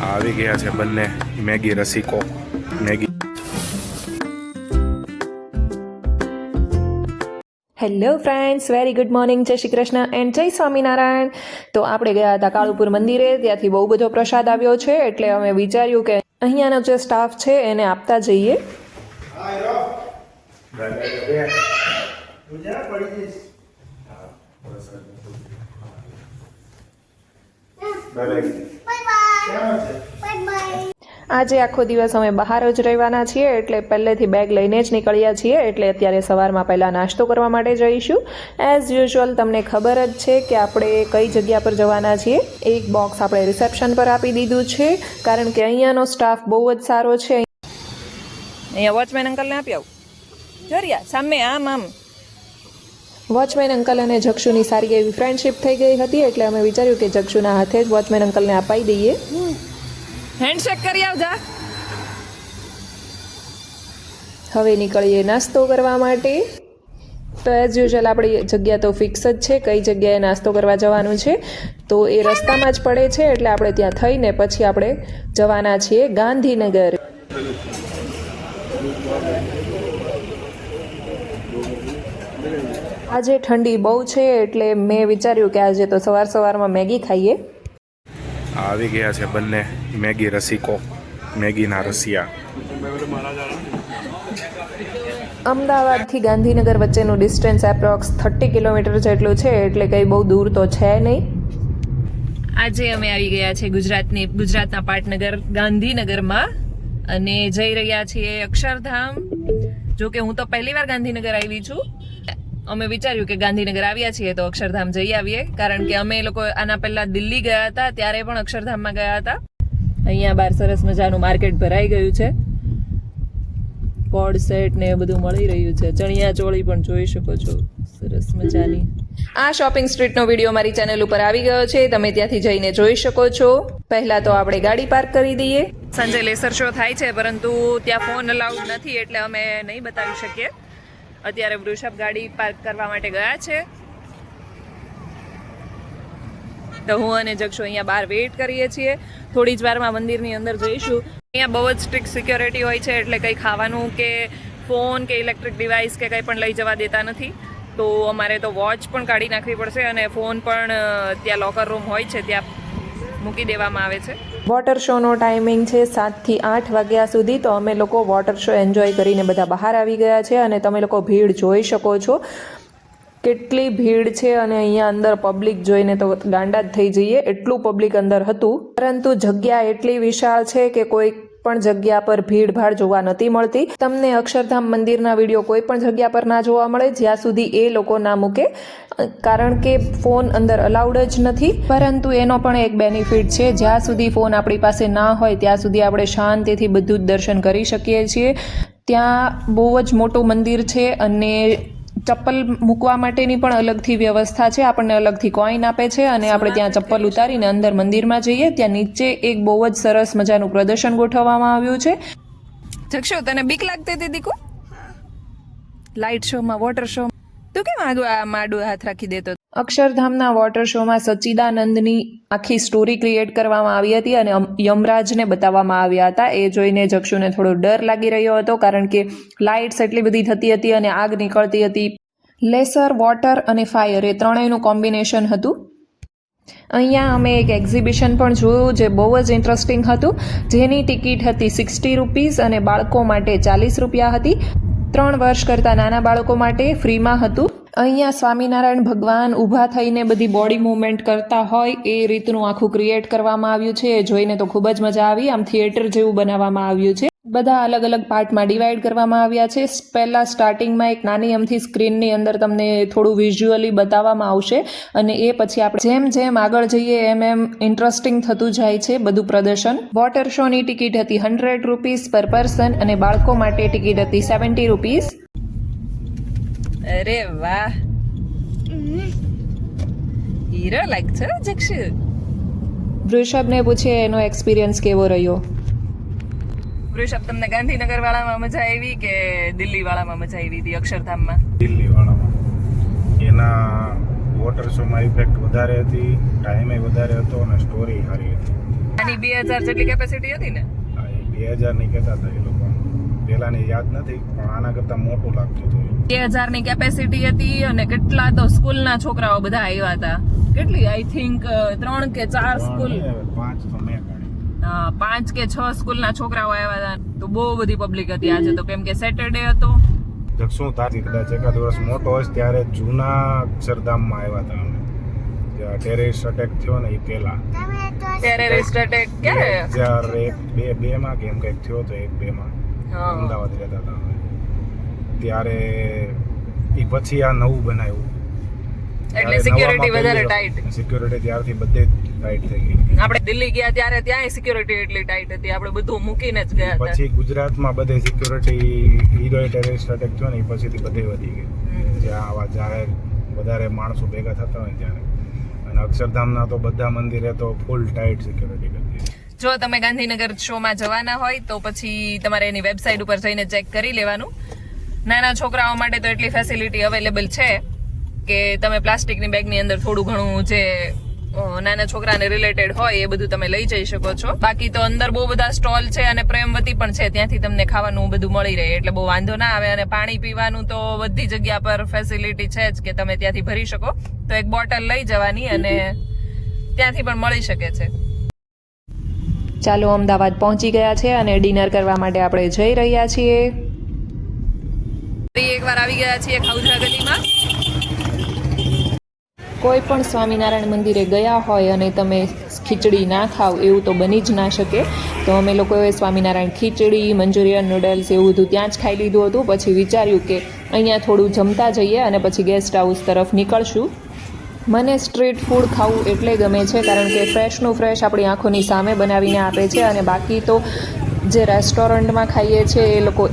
આવી ગયા છે બંને મેગી રસિકો. Maggi hello friends, very good morning, જય શ્રી કૃષ્ણ એન્ડ જય સ્વામિનારાયણ. તો આપણે ગયા હતા કાળુપુર મંદિરે, ત્યાંથી બહુ બધો પ્રસાદ આવ્યો છે, એટલે અમે વિચાર્યું કે અહીંયાનો જે સ્ટાફ છે એને આપતા જઈએ. આજે આખો દિવસ અમે બહાર જ રહેવાના છીએ, એટલે પહેલેથી બેગ લઈને જ નીકળ્યા છીએ. એટલે અત્યારે સવારમાં પહેલાં નાસ્તો કરવા માટે જઈશું. એઝ યુઝ્યુઅલ તમને ખબર જ છે કે આપણે કઈ જગ્યા પર જવાના છીએ. એક બોક્સ આપણે રિસેપ્શન પર આપી દીધું છે, કારણ કે અહીંયાનો સ્ટાફ બહુ જ સારો છે. અહીંયા વોચમેન અંકલને આપી આવું જોરિયા સામે આમ વોચમેન અંકલ અને જક્ષુની સારી એવી ફ્રેન્ડશિપ થઈ ગઈ હતી, એટલે અમે વિચાર્યું કે જક્ષુના હાથે જ વોચમેન અંકલને અપાઈ દઈએ. હેન્ડશેક કરી આવજા. હવે નીકળીએ નાસ્તો કરવા માટે. તો એઝ યુઝ્યુઅલ આપણી જગ્યા તો ફિક્સ જ છે, કઈ જગ્યાએ નાસ્તો કરવા જવાનું છે. તો એ રસ્તામાં જ પડે છે, એટલે આપણે ત્યાં થઈને પછી આપણે જવાના છીએ ગાંધીનગર. આજે ઠંડી બહુ છે, એટલે મેં વિચાર્યું કે આજે તો સવારમાં મેગી ખાઈએ. આવી ગયા છે બંને મેગી રસિકો, મેગીના રસિયા. અમદાવાદથી ગાંધીનગર વચ્ચેનું ડિસ્ટન્સ એપ્રોક્સ 30 કિલોમીટર જેટલું છે, એટલે કંઈ બહુ દૂર તો છે નહીં. આજે અમે આવી ગયા છે ગુજરાતના પાટનગર ગાંધીનગરમાં, અને જઈ રહ્યા છીએ અક્ષરધામ. જો કે હું તો પહેલી વાર ગાંધીનગર આવી છું. અમે વિચાર્યું કે ગાંધીનગર આવ્યા છીએ તો અક્ષરધામ જઈ આવીએ, કારણ કે અમે લોકો આના પહેલા દિલ્હી ગયા હતા, ત્યારે પણ અક્ષરધામમાં ગયા હતા. અહીંયા બહાર સરસ મજાનું માર્કેટ ભરાઈ ગયું છે. કોડ સેટ ને એ બધું મળી રહ્યું છે. ચણિયા ચોળી પણ જોઈ શકો છો, સરસ મજાની. આ શોપિંગ સ્ટ્રીટનો વિડીયો મારી ચેનલ ઉપર આવી ગયો છે, તમે ત્યાંથી જઈને જોઈ શકો છો. પહેલા તો આપણે ગાડી પાર્ક કરી દઈએ. સાંજે લેસર શો થાય છે, પરંતુ ત્યાં ફોન અલાઉડ નથી, એટલે અમે નહીં બતાવી શકીએ. અત્યારે વૃષભ ગાડી પાર્ક કરવા માટે ગયા છે, તો હું અને જક્ષુ અહીંયા બહાર વેઇટ કરીએ છીએ. થોડી જ વારમાં મંદિરની અંદર જઈશું. અહીંયા બહુ જ સ્ટ્રિક્ટ સિક્યોરિટી હોય છે, એટલે કંઈ ખાવાનું કે ફોન કે ઇલેક્ટ્રિક ડિવાઇસ કે કંઈ પણ લઈ જવા દેતા નથી. તો અમારે તો વોચ પણ કાઢી નાખવી પડશે, અને ફોન પણ ત્યાં લોકર રૂમ હોય છે ત્યાં મૂકી દેવામાં આવે છે. વોટર શોનો ટાઈમિંગ છે 7 થી 8 વાગ્યા સુધી. તો અમે લોકો વોટર શો એન્જોય કરીને બધા બહાર આવી ગયા છે, અને તમે લોકો ભીડ જોઈ શકો છો, કેટલી ભીડ છે. અને અહીંયા અંદર પબ્લિક જોઈને તો ગાંડા જ થઈ જઈએ, એટલું પબ્લિક અંદર હતું. પરંતુ જગ્યા એટલી વિશાળ છે કે કોઈ પણ જગ્યા પર ભીડ ભાડ જોવા નથી મળતી. તમને અક્ષરધામ મંદિરના વિડીયો કોઈ પણ જગ્યા પર ના જોવા મળે જ્યાં સુધી એ લોકો ના મૂકે, કારણ કે ફોન અંદર અલાઉડ જ નથી. પરંતુ એનો પણ એક બેનિફિટ છે, જ્યાં સુધી ફોન આપણી પાસે ના હોય ત્યાં સુધી આપણે શાંતિથી બધું જ દર્શન કરી શકીએ છીએ. ત્યાં બહુ જ મોટું મંદિર છે, અને ચપ્પલ મૂકવા માટેની પણ અલગથી વ્યવસ્થા છે. આપણને અલગથી કોઈન આપે છે, અને આપણે ત્યાં ચપ્પલ ઉતારીને અંદર મંદિરમાં જઈએ. ત્યાં નીચે એક બહુ જ સરસ મજાનું પ્રદર્શન ગોઠવવામાં આવ્યું છે. જક્ષુ, તને બીક લાગતી હતી દીકુ લાઇટ શોમાં, વોટર શો? તું કેમ માડું હાથ રાખી દેતો? અક્ષરધામના વોટર શોમાં સચ્ચિદાનંદની આખી સ્ટોરી ક્રિએટ કરવામાં આવી હતી, અને યમરાજને બતાવવામાં આવ્યા હતા. એ જોઈને જક્ષુને થોડો ડર લાગી રહ્યો હતો, કારણ કે લાઇટ્સ એટલી બધી થતી હતી અને આગ નીકળતી હતી. લેસર, વોટર અને ફાયર એ ત્રણેયનું કોમ્બિનેશન હતું. અહીંયા અમે એક એક્ઝિબિશન પણ જોયું, જે બહુ જ ઇન્ટરેસ્ટિંગ હતું, જેની ટિકિટ હતી 60 રૂપીસ અને બાળકો માટે 40 રૂપિયા હતી. 3 વર્ષ કરતાં નાના બાળકો માટે ફ્રીમાં હતું. અહીંયા સ્વામિનારાયણ ભગવાન ઊભા થઈને બધી બોડી મૂવમેન્ટ કરતા હોય એ રીતનું આખું ક્રિએટ કરવામાં આવ્યું છે. એ જોઈને તો ખૂબ જ મજા આવી. આમ થિયેટર જેવું બનાવવામાં આવ્યું છે. બધા અલગ અલગ પાર્ટમાં ડિવાઈડ કરવામાં આવ્યા છે. પહેલાં સ્ટાર્ટિંગમાં એક નાની અમથી સ્ક્રીનની અંદર તમને થોડું વિઝ્યુઅલી બતાવવામાં આવશે, અને એ પછી આપણે જેમ જેમ આગળ જઈએ એમ ઇન્ટરેસ્ટિંગ થતું જાય છે બધું પ્રદર્શન. વોટર શોની ટિકિટ હતી 100 રૂપીસ પર પર્સન, અને બાળકો માટે ટિકિટ હતી 70 રૂપીસ. અરે વાહ, હીરો લાઈક છે જક્ષુ. વૃષભને પૂછે એનો એક્સપિરિયન્સ કેવો રહ્યો. વૃષભ, તમને ગાંધીનગર વાળામાં મજા આવી કે દિલ્હી વાળામાં મજા આવી હતી? અક્ષરધામમાં દિલ્હી વાળામાં. એના વોટર શોમાં ઇફેક્ટ વધારે હતી, ટાઈમે વધારે હતો, અને સ્ટોરી સારી હતી. આની 2000 જેટલી કેપેસિટી હતી ને? હા, એ 2000 ની કહેતા હતા એ લોકો. પેલાની યાદ નથી પણ આના કરતા મોટું લાગતું હતું. 2000 ની કેપેસિટી હતી અને કેટલા તો સ્કૂલના છોકરાઓ બધા આવ્યા હતા. કેટલી આઈ થિંક 3 કે 4 સ્કૂલ, 5 તો મેં ગણી. 5 કે 6 સ્કૂલના છોકરાઓ આવ્યા હતા. તો બહુ બધી પબ્લિક હતી આજે તો, કેમ કે સેટરડે હતો. શું તાથી કદાચ એકાદ વર્ષ મોટો હશે ત્યારે જૂના અક્ષરધામમાં આવ્યા હતા અમે. જ્યાં ટેરેરિસ્ટ અટેક થયો ને એ પહેલા. ટેરરિસ્ટ અટેક ક્યારે? 2001-2 માં કે એમ કંઈક થયો હતો, 1-2 માં અમદાવાદ રહેતા હતા અમે. ત્યારે એ પછી આ નવું બનાવ્યું. એટલે સિક્યોરિટી વધારે ટાઈટ. સિક્યોરિટી ત્યારથી બધે ટાઈટ થઈ ગઈ. આપણે દિલ્હી ગયા ત્યારે ત્યાંય સિક્યોરિટી એટલી ટાઈટ હતી, આપણે બધું મૂકીને જ ગયા હતા. પછી ગુજરાતમાં બધે સિક્યોરિટી હીરો ટેરરિસ્ટ અટેક થયો ને એ પછીથી બધે વધી ગઈ. જ્યાં આવા જાહેર વધારે માણસો ભેગા થતા હોય ત્યારે. અને અક્ષરધામના તો બધા મંદિરે તો ફૂલ ટાઈટ સિક્યોરિટી કરતી. જો તમે ગાંધીનગર શોમાં જવાના હોય તો પછી તમારે એની વેબસાઇટ ઉપર જઈને ચેક કરી લેવાનું. નાના છોકરાઓ માટે તો એટલી ફેસિલિટી અવેલેબલ છે કે તમે પ્લાસ્ટિકની બેગની અંદર થોડું ઘણું જે નાના છોકરાને રિલેટેડ હોય એ બધું તમે લઈ જઈ શકો છો. બાકી તો અંદર બહુ બધા સ્ટોલ છે અને પ્રેમવતી પણ છે, ત્યાંથી તમને ખાવાનું બધું મળી રહે એટલે બહુ વાંધો ના આવે. અને પાણી પીવાનું તો બધી જગ્યા પર ફેસિલિટી છે જ કે તમે ત્યાંથી ભરી શકો. તો એક બોટલ લઈ જવાની અને ત્યાંથી પણ મળી શકે છે. ચાલો અમદાવાદ પહોંચી ગયા છે અને ડિનર કરવા માટે આપણે જઈ રહ્યા છીએ. એકવાર આવી ગયા છીએ ખાઉધરા ગલીમાં. કોઈ પણ સ્વામિનારાયણ મંદિરે ગયા હોય અને તમે ખીચડી ના ખાવ એવું તો બની જ ના શકે. તો અમે લોકોએ સ્વામિનારાયણ ખીચડી, મંચુરિયન, નૂડલ્સ એવું બધું ત્યાં જ ખાઈ લીધું હતું. પછી વિચાર્યું કે અહીંયા થોડું જમતા જઈએ અને પછી ગેસ્ટ હાઉસ તરફ નીકળશું. મને સ્ટ્રીટ ફૂડ ખાવું એટલે ગમે છે કારણ કે ફ્રેશનું ફ્રેશ આપણી આંખોની સામે બનાવીને આપે છે. અને બાકી તો જે રેસ્ટોરન્ટમાં ખાઈએ છીએ એ લોકો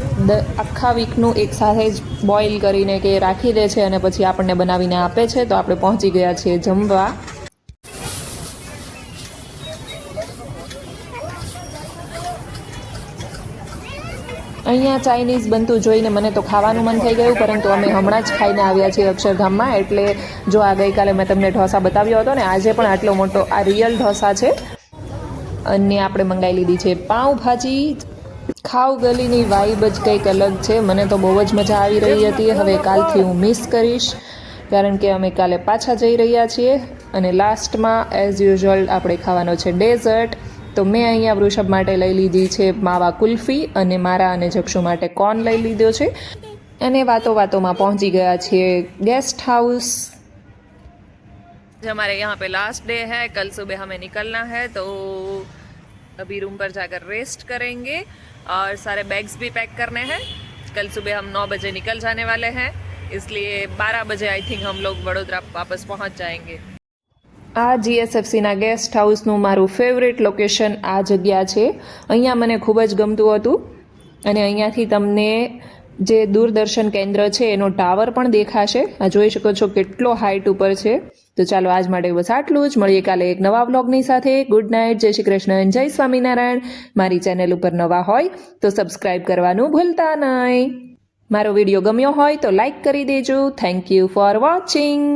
આખા વીકનું એક સાથે જ બોઇલ કરીને કે રાખી દે છે અને પછી આપણને બનાવીને આપે છે. તો આપણે પહોંચી ગયા છીએ જમવા. અહીંયા ચાઇનીઝ બનતું જોઈને મને તો ખાવાનું મન થઈ ગયું, પરંતુ અમે હમણાં જ ખાઈને આવ્યા છીએ અક્ષરધામમાં. એટલે જો આ ગઈકાલે મેં તમને ઢોસા બતાવ્યો હતો ને, આજે પણ આટલો મોટો આ રિયલ ઢોસા છે. અને આપણે મંગાવી લીધી છે પાઉંભાજી. ખાવ ગલીની વાઇબ જ કંઈક અલગ છે. મને તો બહુ જ મજા આવી રહી હતી. હવે કાલથી હું મિસ કરીશ કારણ કે અમે કાલે પાછા જઈ રહ્યા છીએ. અને લાસ્ટમાં એઝ યુઝ્યુઅલ આપણે ખાવાનો છે ડેઝર્ટ. તો મેં અહીંયા વૃષભ માટે લઈ લીધી છે માવા કુલ્ફી અને મારા અને જક્ષુ માટે કોર્ન લઈ લીધો છે. અને વાતોમાં પહોંચી ગયા છીએ गेस्ट हाउस. हमारे यहाँ पे लास्ट डे है, कल सुबह हमें निकलना है तो अभी रूम पर जाकर रेस्ट करेंगे और सारे बैग्स भी पैक करने हैं. कल सुबह हम 9 बजे निकल जाने वाले हैं, इसलिए 12 बजे आई थिंक हम लोग वडोदरा वापस पहुँच जाएंगे. આ જીએસએફસીના ગેસ્ટ હાઉસનું મારું ફેવરેટ લોકેશન આ જગ્યા છે. અહીંયા મને ખૂબ જ ગમતું હતું. અને અહીંયાથી તમને જે દૂરદર્શન કેન્દ્ર છે એનો ટાવર પણ દેખાશે. આ જોઈ શકો છો કેટલો હાઇટ ઉપર છે. તો ચાલો આજ માટે બસ આટલું જ. મળીએ કાલે એક નવા વ્લોગની સાથે. ગુડ નાઇટ, જય શ્રી કૃષ્ણ, જય સ્વામિનારાયણ. મારી ચેનલ ઉપર નવા હોય તો સબસ્ક્રાઈબ કરવાનું ભૂલતા નહીં. મારો વિડીયો ગમ્યો હોય તો લાઈક કરી દેજો. Thank you for watching.